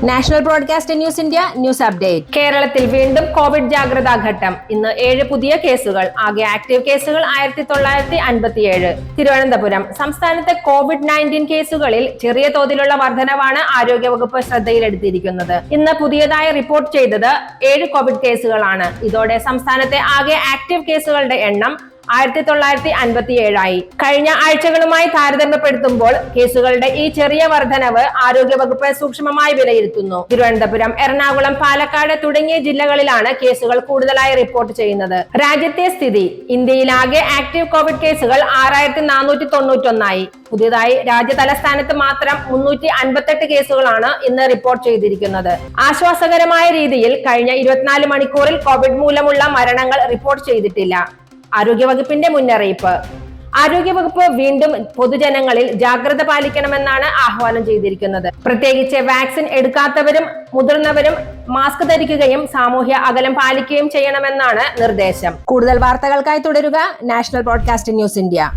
National broadcast news India news update. കേരളത്തിൽ വീണ്ടും Covid ജാഗ്രതാ ഘട്ടം. ഇന്ന് 7 പുതിയ കേസുകൾ. ആകെ ആക്ടീവ് കേസുകൾ 1957. തിരുവനന്തപുരം. സംസ്ഥാനത്തെ COVID-19 കേസുകളിൽ ചെറിയ തോതിലുള്ള വർധനവാണ് ആരോഗ്യവകുപ്പ് ശ്രദ്ധയിലെടുത്തിരിക്കുന്നത്. ഇന്ന് പുതിയതായി റിപ്പോർട്ട് ചെയ്തത് 7 കോവിഡ് കേസുകളാണ്. ഇതോടെ സംസ്ഥാനത്തെ ആകെ ആക്ടീവ് കേസുകളുടെ എണ്ണം 1957 കഴിഞ്ഞ ആഴ്ചകളുമായി താരതമ്യപ്പെടുത്തുമ്പോൾ കേസുകളുടെ ഈ ചെറിയ വർധനവ് ആരോഗ്യവകുപ്പ് സൂക്ഷ്മമായി വിലയിരുത്തുന്നു. തിരുവനന്തപുരം, എറണാകുളം, പാലക്കാട് തുടങ്ങിയ ജില്ലകളിലാണ് കേസുകൾ കൂടുതലായി റിപ്പോർട്ട് ചെയ്യുന്നത്. രാജ്യത്തെ സ്ഥിതി. ഇന്ത്യയിലാകെ ആക്ടീവ് കോവിഡ് കേസുകൾ 6491. പുതിയതായി രാജ്യ തലസ്ഥാനത്ത് മാത്രം 358 കേസുകളാണ് ഇന്ന് റിപ്പോർട്ട് ചെയ്തിരിക്കുന്നത്. ആശ്വാസകരമായ രീതിയിൽ കഴിഞ്ഞ 24 മണിക്കൂറിൽ കോവിഡ് മൂലമുള്ള മരണങ്ങൾ റിപ്പോർട്ട് ചെയ്തിട്ടില്ല. ആരോഗ്യവകുപ്പിന്റെ മുന്നറിയിപ്പ്. ആരോഗ്യവകുപ്പ് വീണ്ടും പൊതുജനങ്ങളിൽ ജാഗ്രത പാലിക്കണമെന്നാണ് ആഹ്വാനം ചെയ്തിരിക്കുന്നത്. പ്രത്യേകിച്ച് വാക്സിൻ എടുക്കാത്തവരും മുതിർന്നവരും മാസ്ക് ധരിക്കുകയും സാമൂഹ്യ അകലം പാലിക്കുകയും ചെയ്യണമെന്നാണ് നിർദ്ദേശം. കൂടുതൽ വാർത്തകൾക്കായി തുടരുക നാഷണൽ ബ്രോഡ്കാസ്റ്റ് ന്യൂസ് ഇന്ത്യ.